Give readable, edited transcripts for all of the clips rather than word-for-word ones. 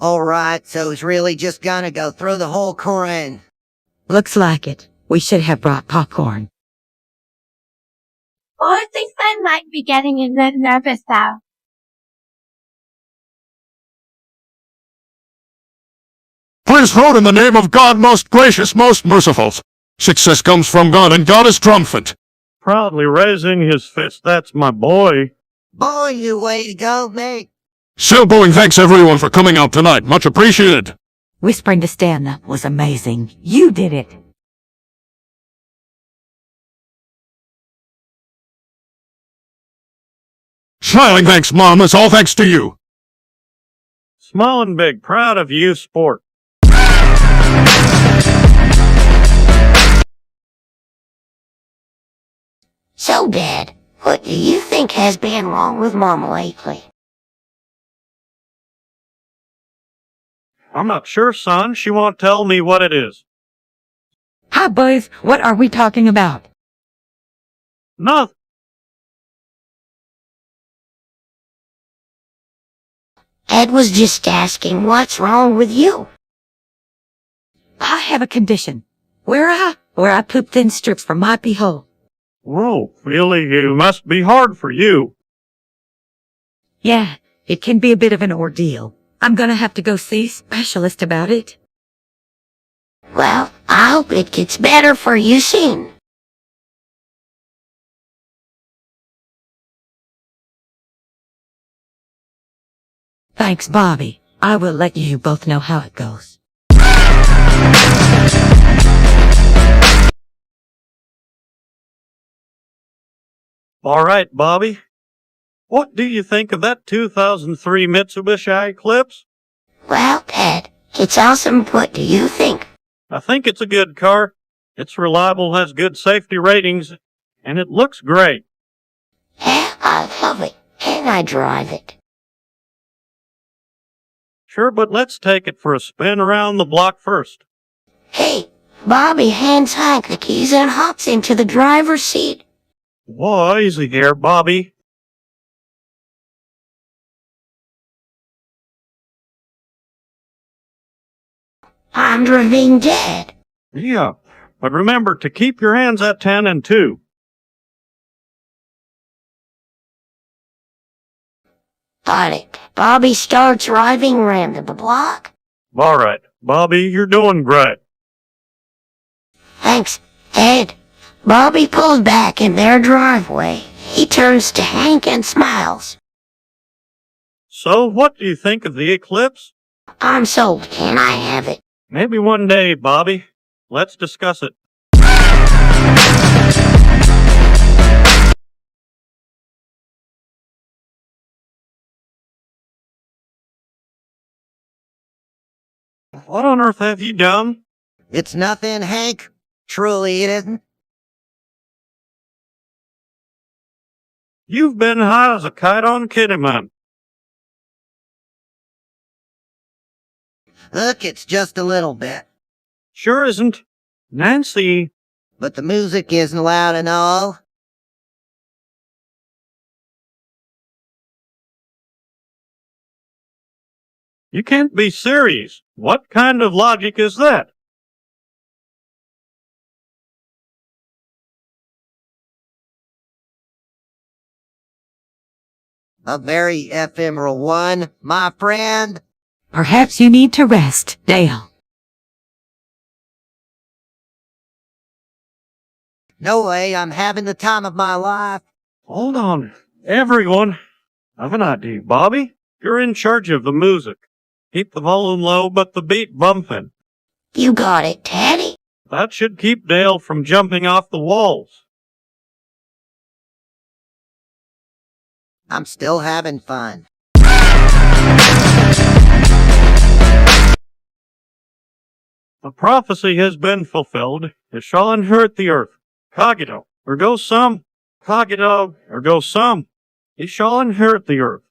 Alright, so he's really just gonna go through the whole Koran. Looks like it. We should have brought popcorn. I think I might be getting a bit nervous now. Please vote in the name of God, most gracious, most merciful. Success comes from God, and God is triumphant. Proudly raising his fist, that's my boy. Boy, you way to go, mate. So, Boeing, thanks everyone for coming out tonight. Much appreciated. Whispering to stand-up was amazing. You did it. Smiling thanks, Mom. It's all thanks to you. Small and big, proud of you, sport. So, Dad, what do you think has been wrong with Mama lately? I'm not sure, son. She won't tell me what it is. Hi, boys. What are we talking about? Nothing. Ed was just asking what's wrong with you. I have a condition. Where I poop thin strips from my pee hole. Whoa, really, it must be hard for you. Yeah, it can be a bit of an ordeal. I'm gonna have to go see a specialist about it. Well, I hope it gets better for you soon. Thanks, Bobby. I will let you both know how it goes. All right, Bobby. What do you think of that 2003 Mitsubishi Eclipse? Well, Dad, it's awesome. What do you think? I think it's a good car. It's reliable, has good safety ratings, and it looks great. Yeah, I love it. And I drive it. Sure, but let's take it for a spin around the block first. Hey, Bobby hands Hank the keys and hops into the driver's seat. Whoa, easy here, Bobby. I'm driving Dad. Yeah, but remember to keep your hands at 10 and 2. Got it. Bobby starts driving around the block. All right, Bobby, you're doing great. Thanks, Ed. Bobby pulls back in their driveway. He turns to Hank and smiles. So, what do you think of the Eclipse? I'm sold. Can I have it? Maybe one day, Bobby. Let's discuss it. What on earth have you done? It's nothing, Hank. Truly it isn't. You've been high as a kite on Kitty Man. Look, it's just a little bit. Sure isn't. Nancy. But the music isn't loud and all. You can't be serious. What kind of logic is that? A very ephemeral one, my friend. Perhaps you need to rest, Dale. No way, I'm having the time of my life. Hold on. Everyone. I have an idea, Bobby. You're in charge of the music. Keep the volume low, but the beat bumping. You got it, Daddy. That should keep Dale from jumping off the walls. I'm still having fun. The prophecy has been fulfilled. It shall inherit the earth. Cogito, ergo sum. Cogito, ergo sum. It shall inherit the earth.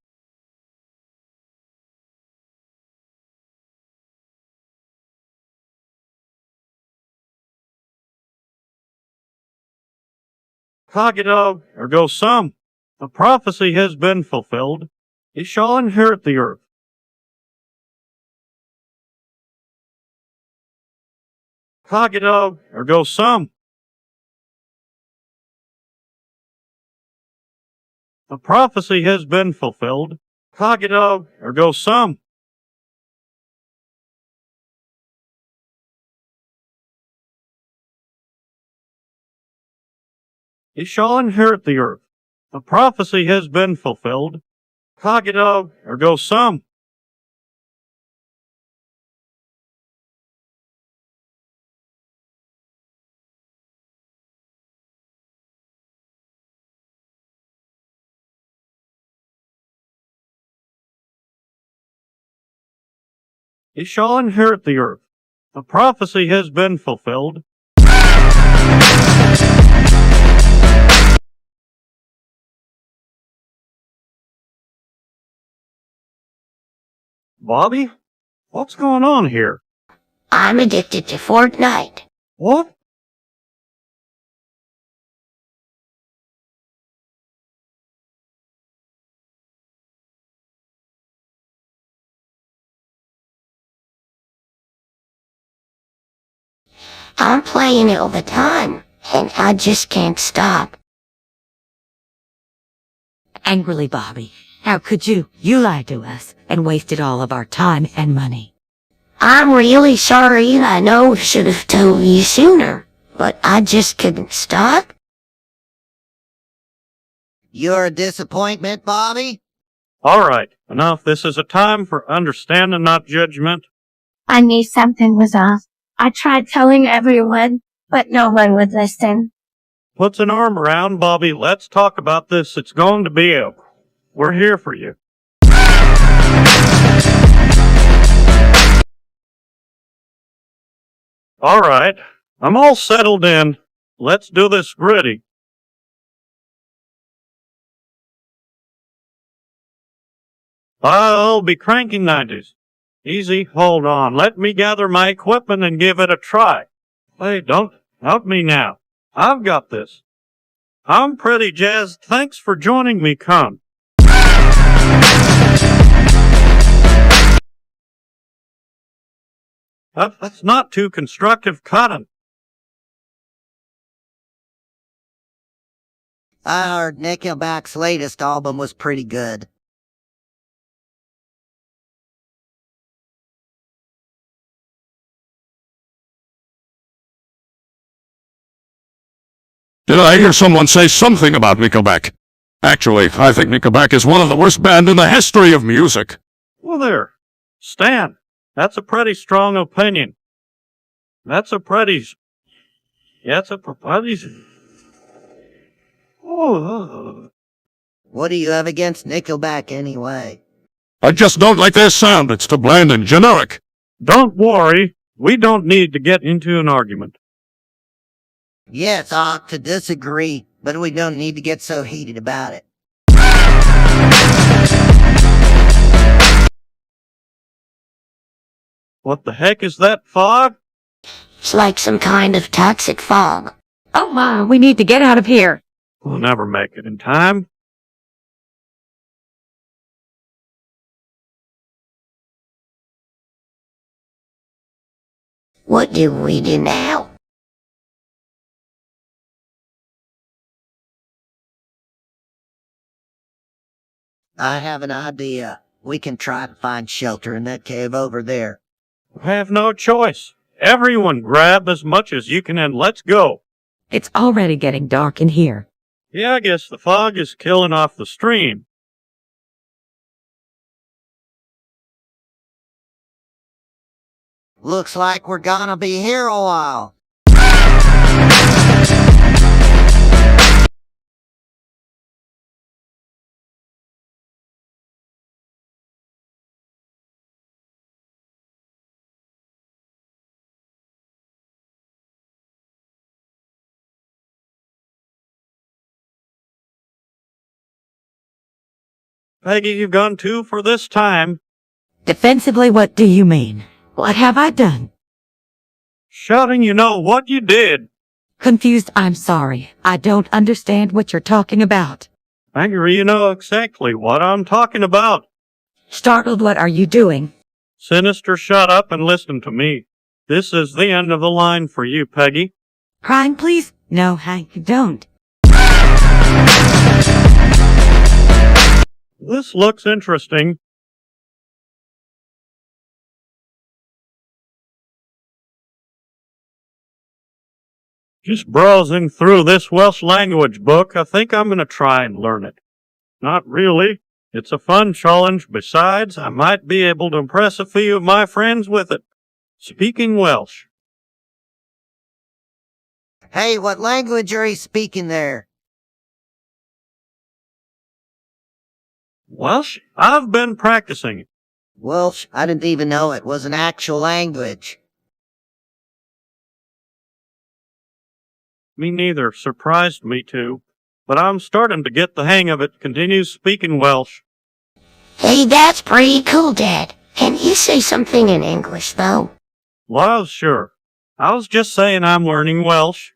Cogito, ergo sum. The prophecy has been fulfilled. It shall inherit the earth. Cogito, ergo sum. The prophecy has been fulfilled. Cogito, ergo sum. He shall inherit the earth. The prophecy has been fulfilled. Cogito, ergo sum. He shall inherit the earth. The prophecy has been fulfilled. Bobby? What's going on here? I'm addicted to Fortnite. What? I'm playing it all the time, and I just can't stop. Angrily, Bobby. How could you? You lied to us and wasted all of our time and money. I'm really sorry. I know I should have told you sooner, but I just couldn't stop. You're a disappointment, Bobby? All right, enough. This is a time for understanding, not judgment. I knew something was off. I tried telling everyone, but no one would listen. Puts an arm around Bobby. Let's talk about this. It's going to be a... We're here for you. All right, I'm all settled in. Let's do this gritty. I'll be cranking 90s. Easy, hold on. Let me gather my equipment and give it a try. Hey, don't help me now. I've got this. I'm pretty jazzed. Thanks for joining me, Con. That's not too constructive, Cotton. I heard Nickelback's latest album was pretty good. Did I hear someone say something about Nickelback? Actually, I think Nickelback is one of the worst bands in the history of music. Well, there. Stan, that's a pretty strong opinion. That's a pretty... Oh. What do you have against Nickelback anyway? I just don't like their sound. It's too bland and generic. Don't worry. We don't need to get into an argument. Yes, I ought to disagree, but we don't need to get so heated about it. What the heck is that fog? It's like some kind of toxic fog. Oh my, we need to get out of here. We'll never make it in time. What do we do now? I have an idea. We can try to find shelter in that cave over there. We have no choice. Everyone grab as much as you can and let's go. It's already getting dark in here. Yeah, I guess the fog is killing off the stream. Looks like we're gonna be here a while. Peggy, you've gone too for this time. Defensively, what do you mean? What have I done? Shouting, you know what you did. Confused, I'm sorry. I don't understand what you're talking about. Angry, you know exactly what I'm talking about. Startled, what are you doing? Sinister, shut up and listen to me. This is the end of the line for you, Peggy. Crying, please? No, Hank, don't. This looks interesting. Just browsing through this Welsh language book, I think I'm going to try and learn it. Not really. It's a fun challenge. Besides, I might be able to impress a few of my friends with it. Speaking Welsh. Hey, what language are you speaking there? Welsh? I've been practicing. Welsh, I didn't even know it was an actual language. Me neither. Surprised me too. But I'm starting to get the hang of it. Continues speaking Welsh. Hey, that's pretty cool, Dad. Can you say something in English, though? Well, sure. I was just saying I'm learning Welsh.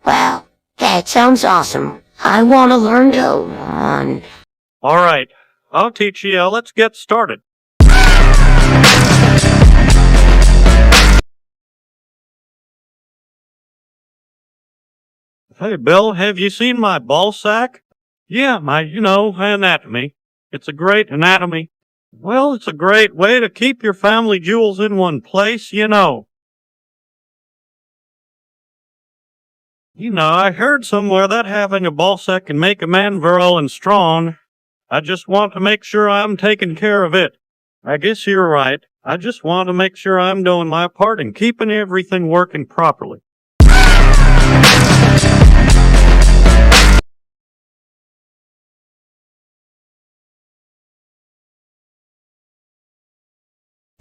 Well, that sounds awesome. I want to learn to. All right. I'll teach you. Let's get started. Hey, Bill, have you seen my ball sack? Yeah, my, anatomy. It's a great anatomy. Well, it's a great way to keep your family jewels in one place, I heard somewhere that having a ball sack can make a man virile and strong. I just want to make sure I'm taking care of it. I guess you're right. I just want to make sure I'm doing my part in keeping everything working properly.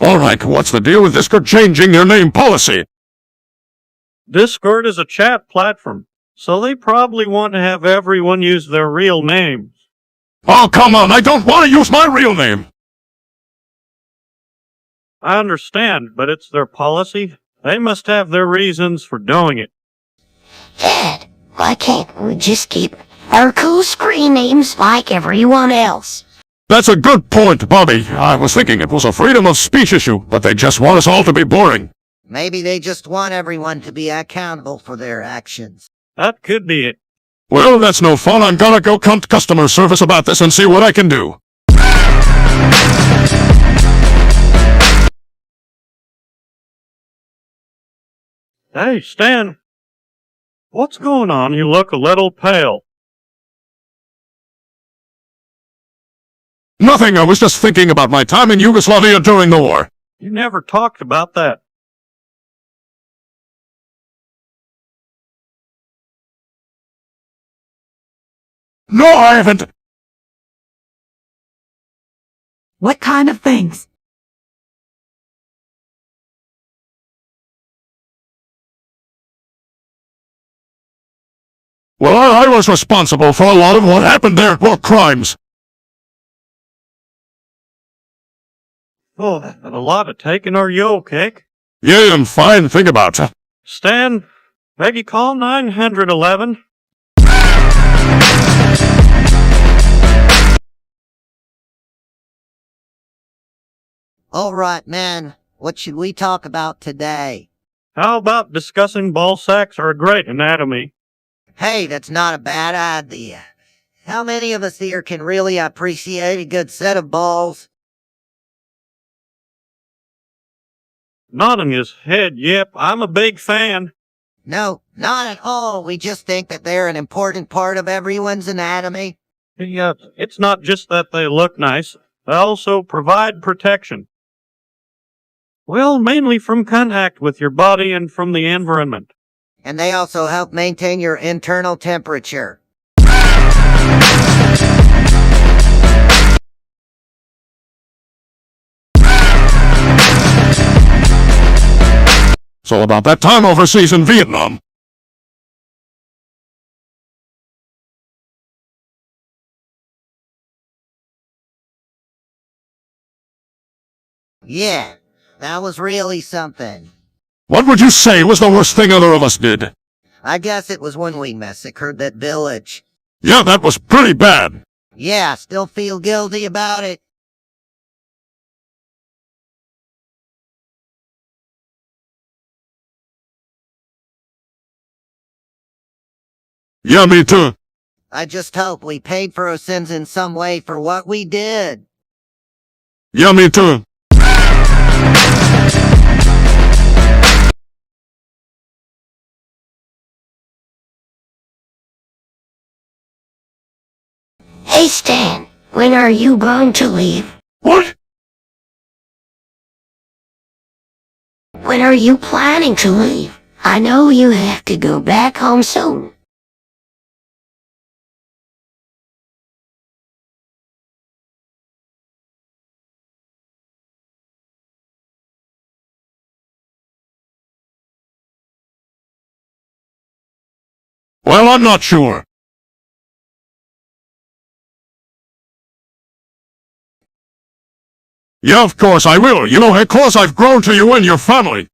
Alright, what's the deal with Discord changing their name policy? Discord is a chat platform, so they probably want to have everyone use their real names. Oh, come on, I don't want to use my real name! I understand, but it's their policy. They must have their reasons for doing it. Dad, why can't we just keep our cool screen names like everyone else? That's a good point, Bobby. I was thinking it was a freedom of speech issue, but they just want us all to be boring. Maybe they just want everyone to be accountable for their actions. That could be it. Well, that's no fun. I'm gonna go contact customer service about this and see what I can do. Hey, Stan. What's going on? You look a little pale. Nothing, I was just thinking about my time in Yugoslavia during the war. You never talked about that. No, I haven't. What kind of things? Well, I was responsible for a lot of what happened there, war crimes. Oh, a lot of taking. Are you okay? Yeah, I'm fine, think about it. Stan, Peggy, call 911. All right, man. What should we talk about today? How about discussing ball sacks or a great anatomy? Hey, that's not a bad idea. How many of us here can really appreciate a good set of balls? Nodding his head, yep, I'm a big fan. No, not at all. We just think that they're an important part of everyone's anatomy. Yeah, it's not just that they look nice, they also provide protection. Well, mainly from contact with your body and from the environment. And they also help maintain your internal temperature. So about that time overseas in Vietnam. Yeah, that was really something. What would you say was the worst thing either of us did? I guess it was when we massacred that village. Yeah, that was pretty bad. Yeah, still feel guilty about it. Yeah, me too. I just hope we paid for our sins in some way for what we did. Yeah, me too. Hey Stan, when are you going to leave? What? When are you planning to leave? I know you have to go back home soon. Well, I'm not sure. Yeah, of course I will. You know how close I've grown to you and your family.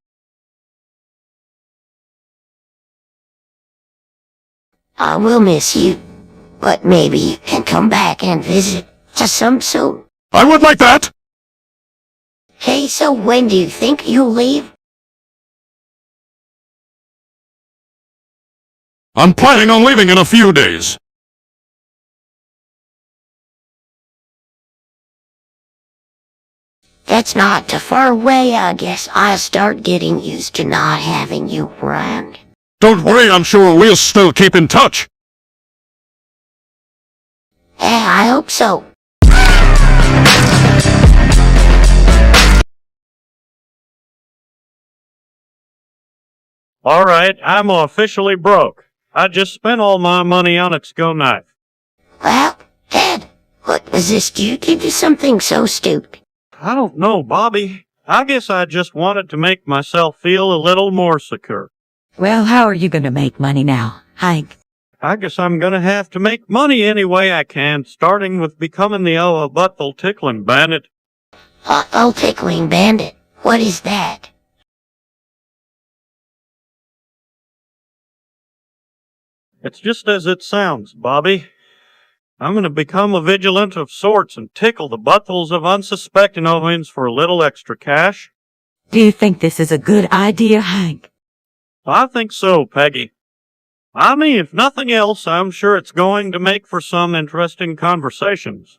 I will miss you, but maybe you can come back and visit just some soon. I would like that. Hey, so when do you think you'll leave? I'm planning on leaving in a few days. That's not too far away. I guess I'll start getting used to not having you around. Don't worry, I'm sure we'll still keep in touch. Yeah, I hope so. All right, I'm officially broke. I just spent all my money on its go knife. Well, Ted, what possessed you to do something so stupid? I don't know, Bobby. I guess I just wanted to make myself feel a little more secure. Well, how are you going to make money now, Hank? I guess I'm gonna have to make money any way I can, starting with becoming the butthole tickling bandit. Oh, tickling bandit. What is that? It's just as it sounds, Bobby. I'm gonna become a vigilant of sorts and tickle the buttholes of unsuspecting Owens for a little extra cash. Do you think this is a good idea, Hank? I think so, Peggy. I mean, if nothing else, I'm sure it's going to make for some interesting conversations.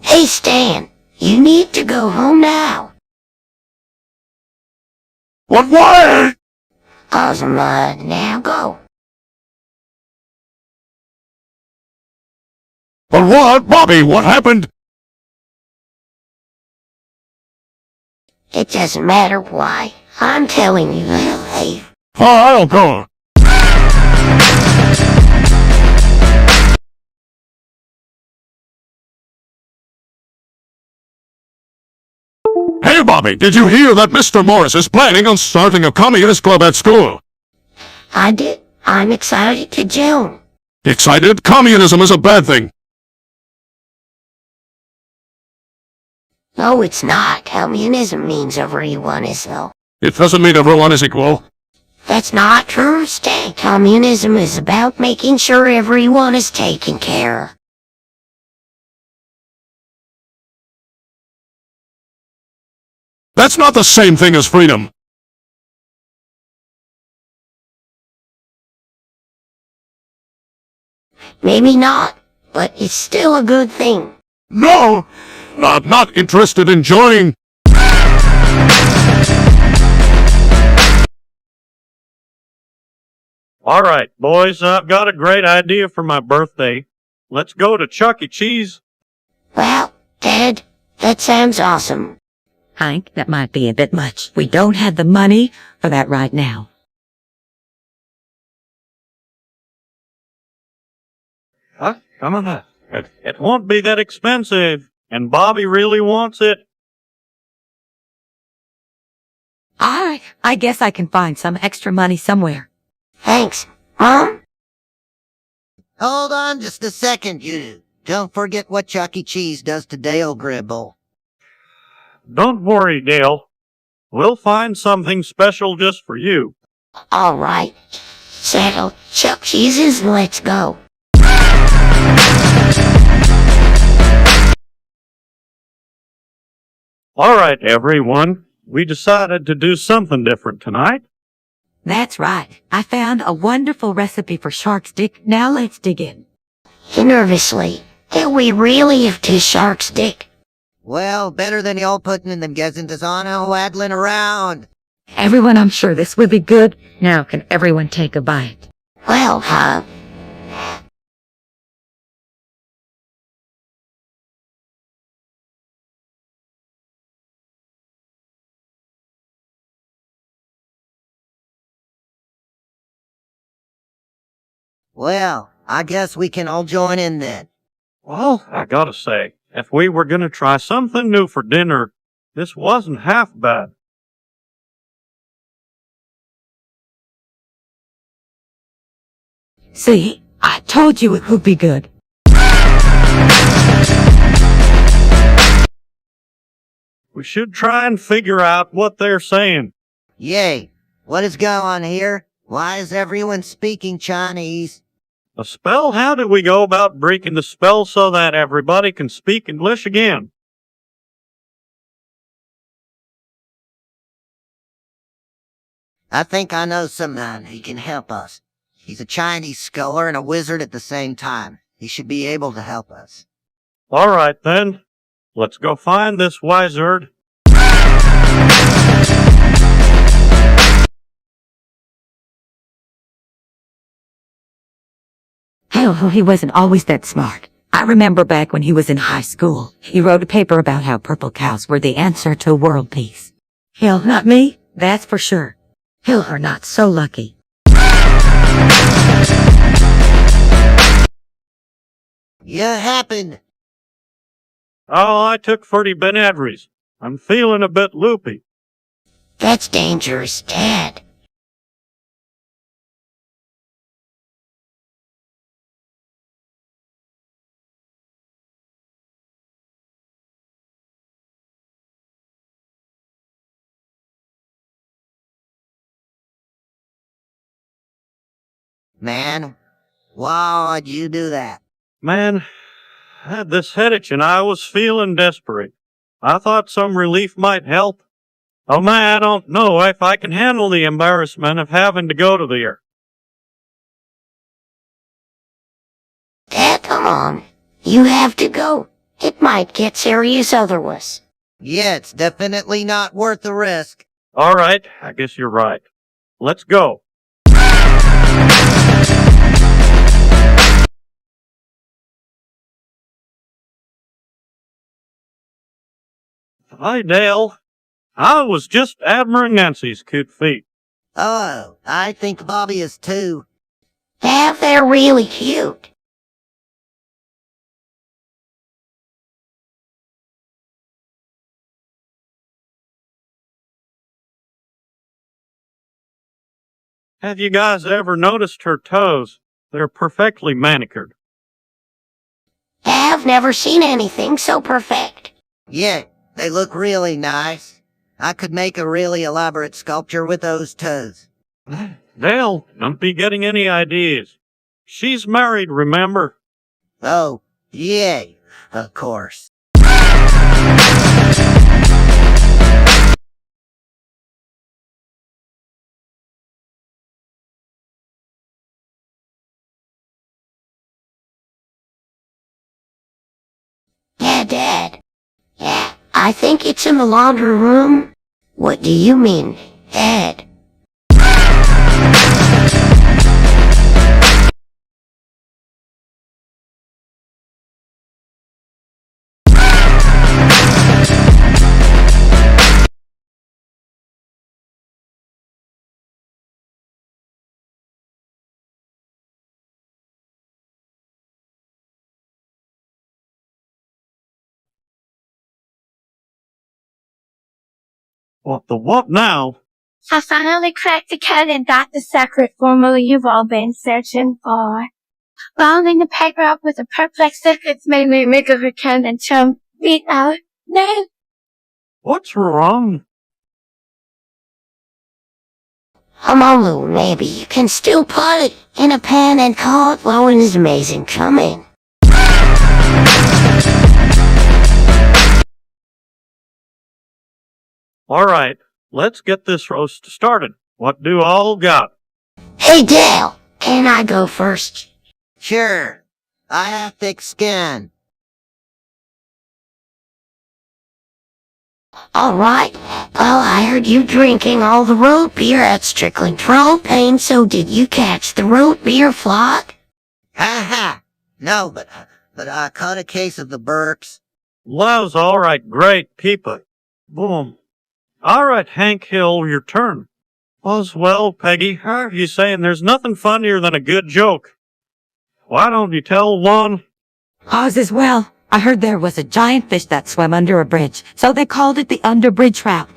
Hey, Stan, you need to go home now. What? Now go. But what? Bobby, what happened? It doesn't matter why. I'm telling you, I'll leave. I'll go. Hey, Bobby, did you hear that Mr. Morris is planning on starting a communist club at school? I did. I'm excited to join. Excited? Communism is a bad thing. No, it's not. Communism means everyone is though. It doesn't mean everyone is equal. That's not true, Stan. Communism is about making sure everyone is taken care of. That's not the same thing as freedom. Maybe not, but it's still a good thing. No! Not interested in joining. All right, boys, I've got a great idea for my birthday. Let's go to Chuck E. Cheese. Well, Ted, that sounds awesome. Hank, that might be a bit much. We don't have the money for that right now. Huh? Come on. It won't be that expensive, and Bobby really wants it. I guess I can find some extra money somewhere. Thanks, Mom. Hold on just a second, you. Don't forget what Chuck E. Cheese does to Dale Gribble. Don't worry, Dale. We'll find something special just for you. All right. Settle, chuck cheeses, and let's go. All right, everyone. We decided to do something different tonight. That's right. I found a wonderful recipe for shark stick. Now let's dig in. Nervously, do we really have to shark stick? Well, better than y'all putting in them gesintas on and waddling around. Everyone, I'm sure this will be good. Now can everyone take a bite? Well, Well, I guess we can all join in then. Well, I gotta say, if we were gonna try something new for dinner, this wasn't half bad. See, I told you it would be good. We should try and figure out what they're saying. Yay, what is going on here? Why is everyone speaking Chinese? A spell? How do we go about breaking the spell so that everybody can speak English again? I think I know someone who can help us. He's a Chinese scholar and a wizard at the same time. He should be able to help us. All right, then. Let's go find this wizard. Hell, he wasn't always that smart. I remember back when he was in high school, he wrote a paper about how purple cows were the answer to world peace. Hell, not me, that's for sure. Hell, are not so lucky. Yeah, happened. Oh, I took 40 Benadryls. I'm feeling a bit loopy. that's dangerous, Dad. Man, why'd you do that? Man, I had this headache and I was feeling desperate. I thought some relief might help. Oh man, I don't know if I can handle the embarrassment of having to go to there. Dad, come on. You have to go. It might get serious otherwise. Yeah, it's definitely not worth the risk. All right, I guess you're right. Let's go. Hi, Dale. I was just admiring Nancy's cute feet. Oh, I think Bobby is too. Dad, they're really cute. Have you guys ever noticed her toes? They're perfectly manicured. I've never seen anything so perfect. Yeah, they look really nice. I could make a really elaborate sculpture with those toes. Dale, don't be getting any ideas. She's married, remember? Oh, yay, of course. Yeah, Dad. Yeah, I think it's in the laundry room. What do you mean, Dad? What the what now? I finally cracked the code and got the secret formula you've all been searching for. Binding the paper up with a perplexed look, it's made me make a return and chum beat out. No, What's wrong? Come on, Lou, maybe you can still put it in a pan and call it blowing is amazing. Come in. All right, let's get this roast started. What do all got? Hey, Dale, can I go first? Sure. I have thick skin. Alright, well, I heard you drinking all the root beer at Strickland Propane, so did you catch the root beer flock? Ha ha. No, but I caught a case of the burps. Love's all right, great, people. Boom. All right, Hank Hill, your turn. Well, Peggy, how are you saying there's nothing funnier than a good joke? Why don't you tell one? Oz as well. I heard there was a giant fish that swam under a bridge, so they called it the underbridge trout.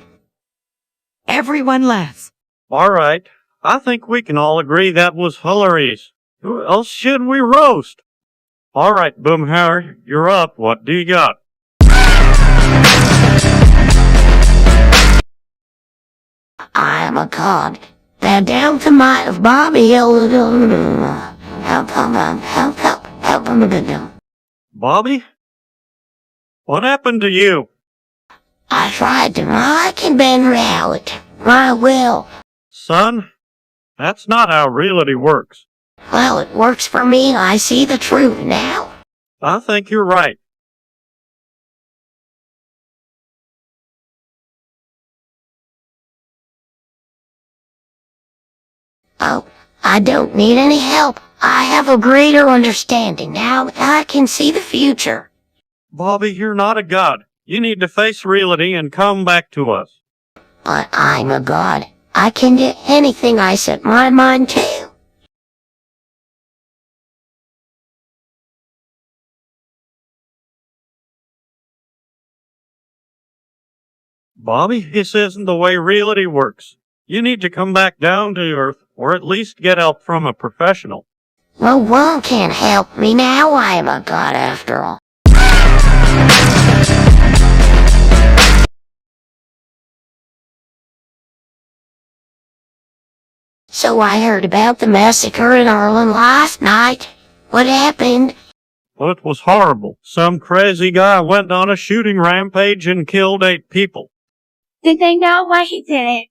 Everyone laughs. All right, I think we can all agree that was hilarious. Who else should we roast? All right, Boomhauer, you're up. What do you got? I am a god. Bow down to might of Bobby Hill. Help. Bobby? What happened to you? I tried to mock and bend reality. My will. Son, that's not how reality works. Well, it works for me. I see the truth now. I think you're right. Oh, I don't need any help. I have a greater understanding now. I can see the future. Bobby, you're not a god. You need to face reality and come back to us. But I'm a god. I can do anything I set my mind to. Bobby, this isn't the way reality works. You need to come back down to earth, or at least get help from a professional. No one can help me now. I am a god after all. So I heard about the massacre in Ireland last night. What happened? Well, it was horrible. Some crazy guy went on a shooting rampage and killed 8 people. Did they know why he did it?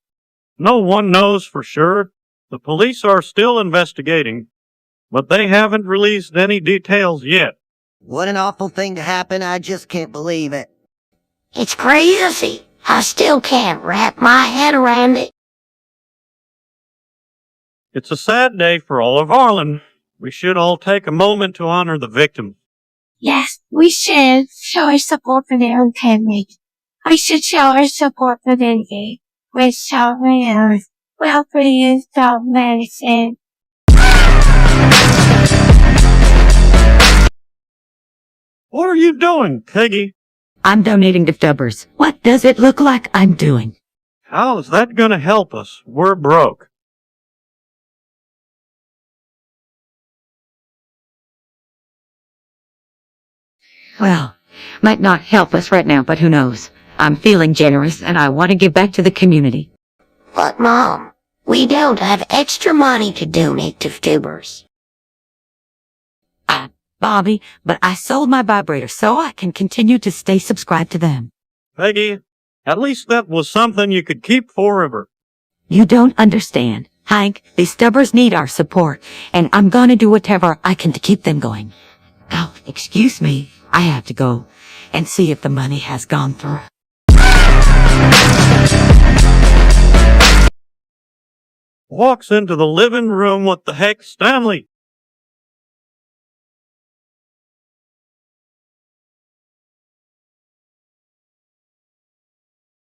No one knows for sure. The police are still investigating, but they haven't released any details yet. What an awful thing to happen. I just can't believe it. It's crazy. I still can't wrap my head around it. It's a sad day for all of Ireland. We should all take a moment to honor the victims. Yes, we should show our support for their own families. I should show our support for the gay, with sovereign health, well for the use of medicine. What are you doing, Peggy? I'm donating to Stubbers. What does it look like I'm doing? How is that gonna help us? We're broke. Well, might not help us right now, but who knows? I'm feeling generous and I want to give back to the community. But Mom, we don't have extra money to donate to Stubbers. Bobby, but I sold my vibrator so I can continue to stay subscribed to them. Peggy, at least that was something you could keep forever. You don't understand. Hank, the Stubbers need our support, and I'm gonna do whatever I can to keep them going. Oh, excuse me. I have to go and see if the money has gone through. Walks into the living room. What the heck, Stanley?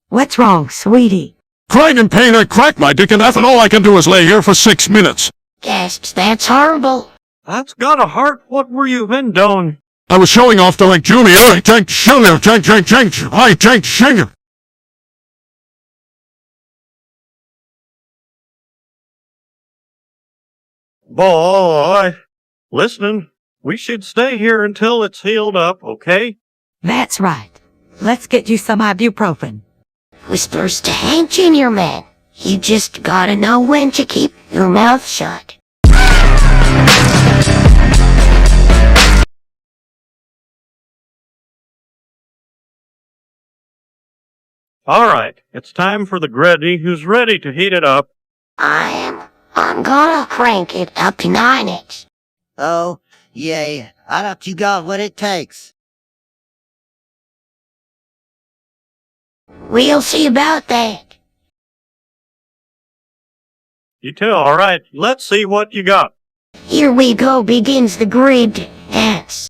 What's wrong, sweetie? Crying in pain, I cracked my dick, and that's all I can do is lay here for 6 minutes. Gasps, that's horrible. That's got a heart. What were you been doing? I was showing off to like Junior. Tank Shunger, Tank Shunger. Boy, listen, we should stay here until it's healed up, okay? That's right. Let's get you some ibuprofen. Whispers to Hank Jr. Man. You just gotta know when to keep your mouth shut. All right, it's time for the Greddy, who's ready to heat it up. I'm gonna crank it up to 9 inch. Oh, yay. I thought you got what it takes. We'll see about that. You too, all right, let's see what you got. Here we go, begins the grid dance.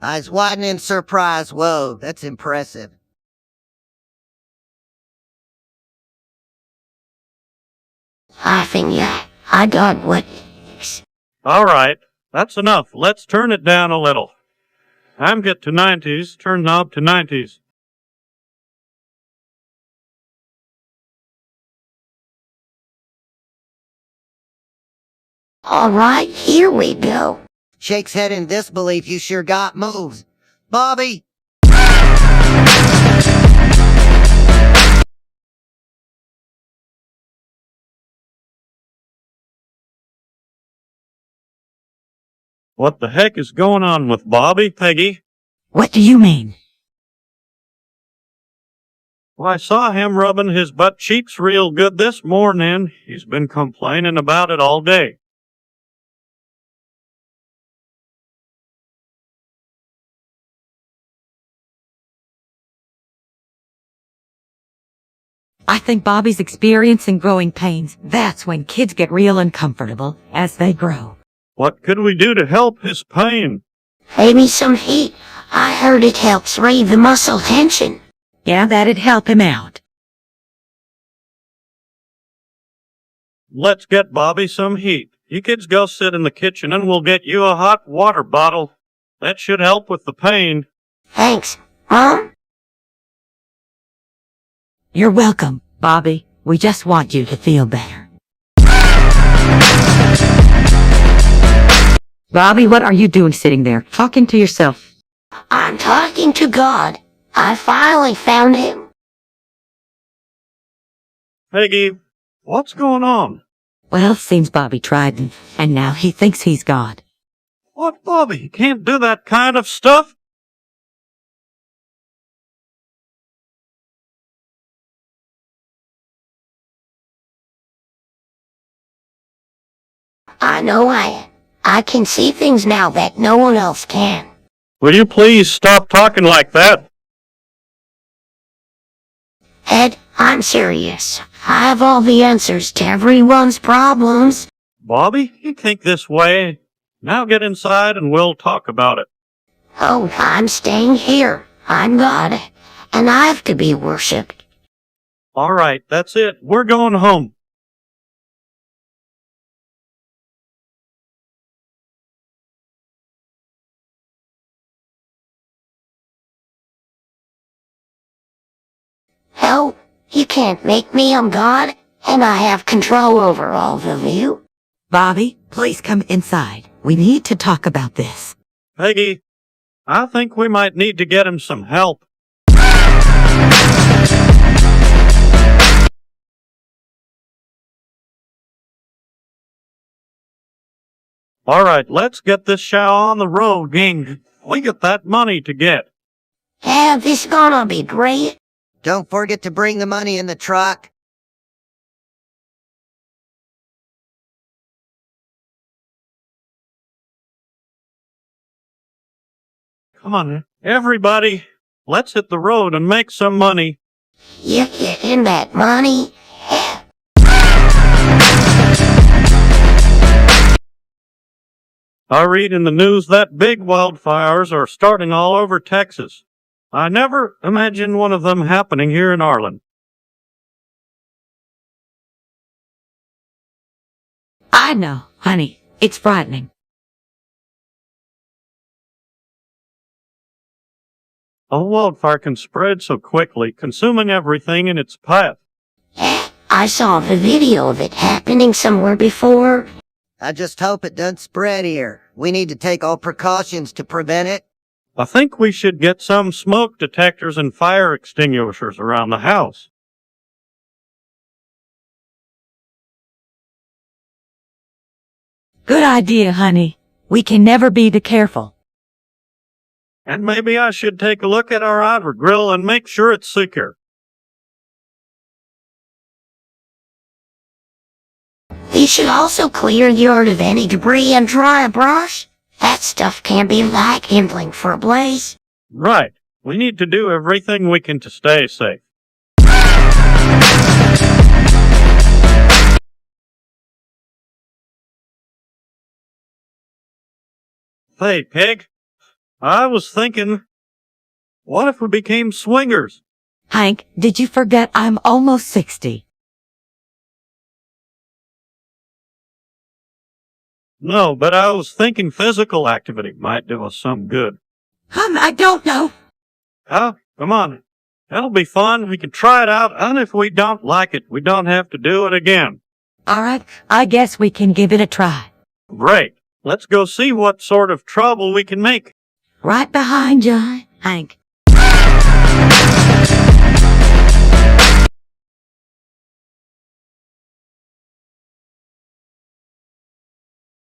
Eyes widen in surprise. Whoa, that's impressive. I think I got what. All right, that's enough. Let's turn it down a little. Time get to 90s, turn knob to 90s. All right, here we go. Shakes head in disbelief. You sure got moves. Bobby! What the heck is going on with Bobby, Peggy? What do you mean? Well, I saw him rubbing his butt cheeks real good this morning. He's been complaining about it all day. I think Bobby's experiencing growing pains. That's when kids get real uncomfortable as they grow. What could we do to help his pain? Maybe some heat. I heard it helps relieve the muscle tension. Yeah, that'd help him out. Let's get Bobby some heat. You kids go sit in the kitchen and we'll get you a hot water bottle. That should help with the pain. Thanks, Mom. You're welcome, Bobby. We just want you to feel better. Bobby, what are you doing sitting there, talking to yourself? I'm talking to God. I finally found him. Peggy, what's going on? Well, seems Bobby tried, and now he thinks he's God. What, Bobby? You can't do that kind of stuff? I know I can see things now that no one else can. Will you please stop talking like that? Ed, I'm serious. I have all the answers to everyone's problems. Bobby, you think this way. Now get inside and we'll talk about it. Oh, I'm staying here. I'm God, and I have to be worshipped. All right, that's it. We're going home. Hell, you can't make me. I'm God, and I have control over all of you. Bobby, please come inside. We need to talk about this. Peggy, I think we might need to get him some help. All right, let's get this show on the road, gang. We got that money to get. Yeah, this gonna be great. Don't forget to bring the money in the truck. Come on, everybody. Let's hit the road and make some money. You getting that money? Yeah. I read in the news that big wildfires are starting all over Texas. I never imagined one of them happening here in Arlen. I know, honey. It's frightening. A wildfire can spread so quickly, consuming everything in its path. Yeah, I saw the video of it happening somewhere before. I just hope it doesn't spread here. We need to take all precautions to prevent it. I think we should get some smoke detectors and fire extinguishers around the house. Good idea, honey. We can never be too careful. And maybe I should take a look at our outer grill and make sure it's secure. You should also clear the yard of any debris and dry a brush. That stuff can be like kindling for a blaze. Right. We need to do everything we can to stay safe. Hey, Pig. I was thinking, what if we became swingers? Hank, did you forget I'm almost 60? No, but I was thinking physical activity might do us some good. I don't know. Oh, come on. That'll be fun. We can try it out, and if we don't like it, we don't have to do it again. All right, I guess we can give it a try. Great. Let's go see what sort of trouble we can make. Right behind you, Hank.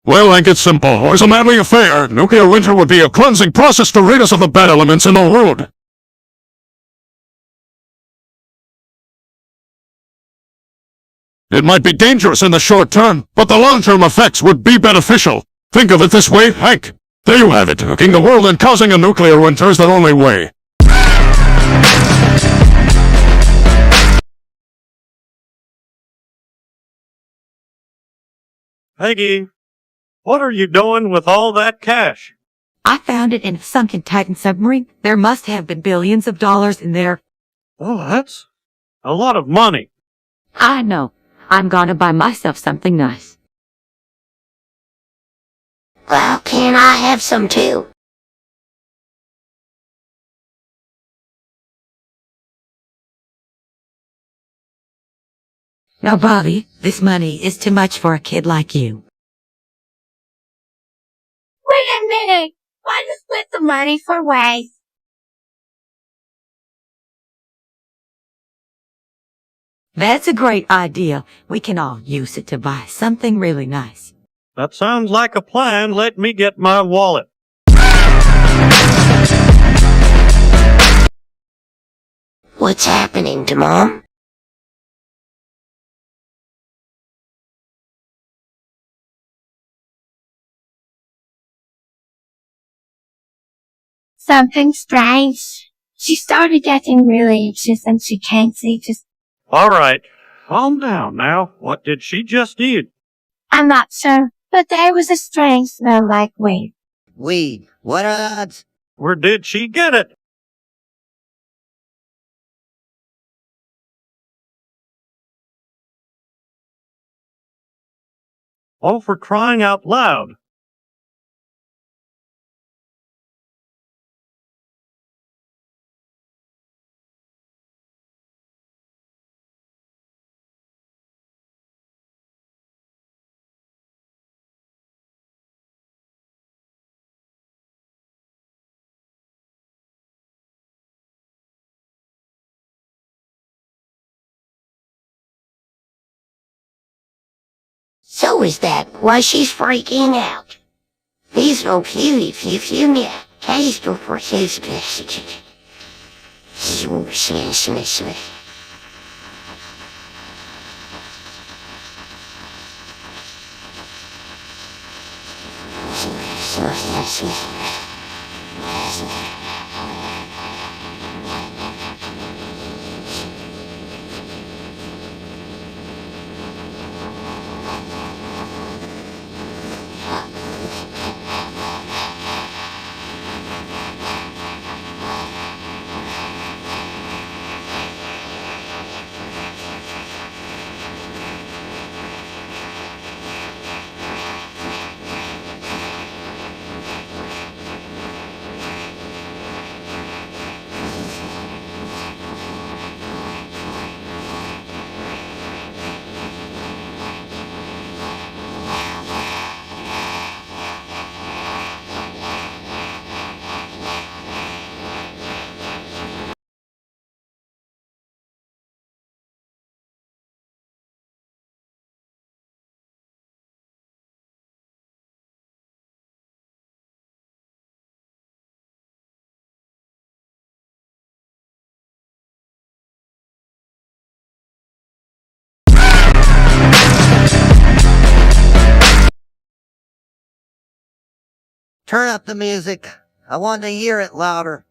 Well, Hank, it's simple. It's a manly affair. Nuclear winter would be a cleansing process to rid us of the bad elements in the world. It might be dangerous in the short term, but the long-term effects would be beneficial. Think of it this way, Hank. There you have it. Cooking the world and causing a nuclear winter is the only way. Peggy, what are you doing with all that cash? I found it in a sunken Titan submarine. There must have been billions of dollars in there. Oh, that's a lot of money. I know. I'm gonna buy myself something nice. Well, can I have some too? Now, Bobby, this money is too much for a kid like you. Wait a minute. Why not split the money for ways? That's a great idea. We can all use it to buy something really nice. That sounds like a plan. Let me get my wallet. What's happening to Mom? Something strange. She started getting really anxious and she can't see just... All right. Calm down now. What did she just eat? I'm not sure, but there was a strange smell like weed. Weed. What odds? Where did she get it? Oh, for crying out loud. So is that why she's freaking out? These no beauty few me. Case to for his message. Turn up the music. I want to hear it louder.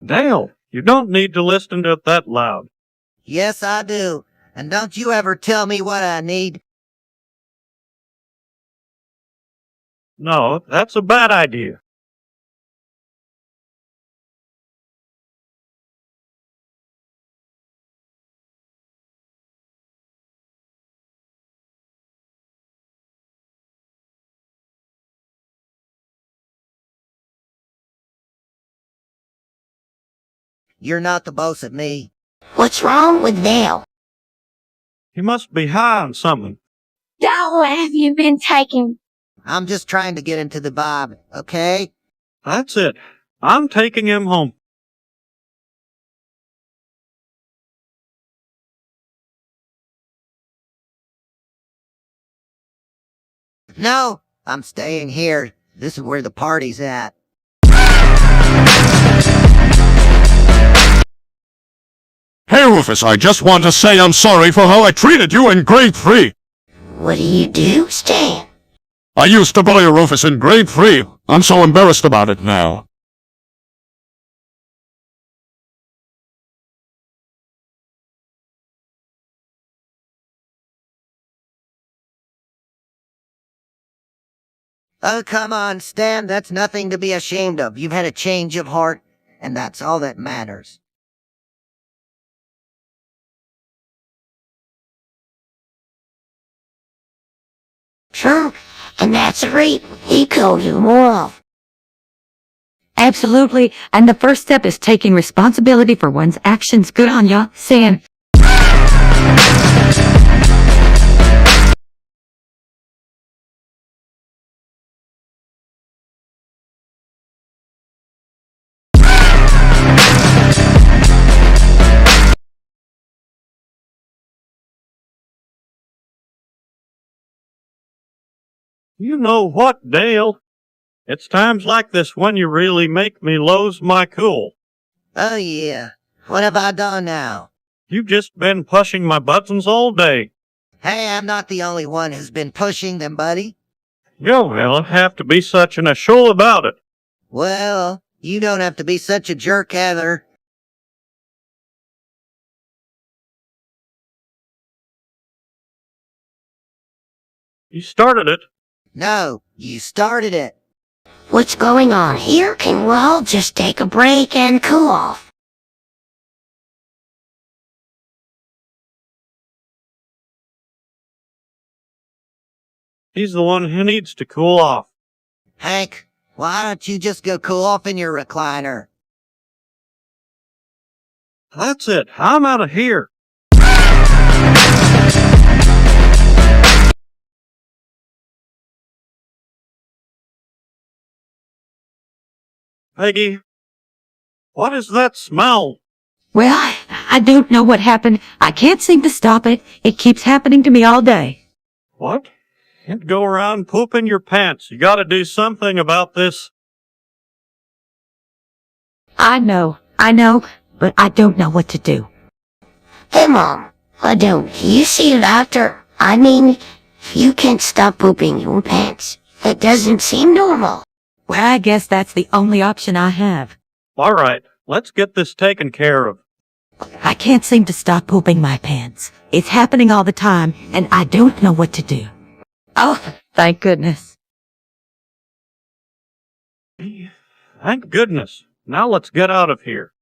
Dale, you don't need to listen to it that loud. Yes, I do. And don't you ever tell me what I need. No, that's a bad idea. You're not the boss of me. What's wrong with Dale? He must be high on something. Dale, what have you been taking? I'm just trying to get into the vibe, okay? That's it. I'm taking him home. No, I'm staying here. This is where the party's at. Hey Rufus, I just want to say I'm sorry for how I treated you in grade 3. What do you do, Stan? I used to bully Rufus in grade 3. I'm so embarrassed about it now. Oh, come on, Stan, that's nothing to be ashamed of. You've had a change of heart, and that's all that matters. True, and that's a rate he called you more of. Absolutely, and the first step is taking responsibility for one's actions. Good on ya, San. You know what, Dale? It's times like this when you really make me lose my cool. Oh, yeah. What have I done now? You've just been pushing my buttons all day. Hey, I'm not the only one who's been pushing them, buddy. You don't have to be such an asshole about it. Well, you don't have to be such a jerk either. You started it. No, you started it. What's going on here? Can we all just take a break and cool off? He's the one who needs to cool off. Hank, why don't you just go cool off in your recliner? That's it. I'm out of here. Peggy, what is that smell? Well, I don't know what happened. I can't seem to stop it. It keeps happening to me all day. What? Can't go around pooping your pants. You gotta do something about this. I know, but I don't know what to do. Hey, Mom, why don't you see a doctor? I mean, you can't stop pooping your pants. It doesn't seem normal. Well, I guess that's the only option I have. All right, let's get this taken care of. I can't seem to stop pooping my pants. It's happening all the time, and I don't know what to do. Oh, thank goodness. Thank goodness. Now let's get out of here.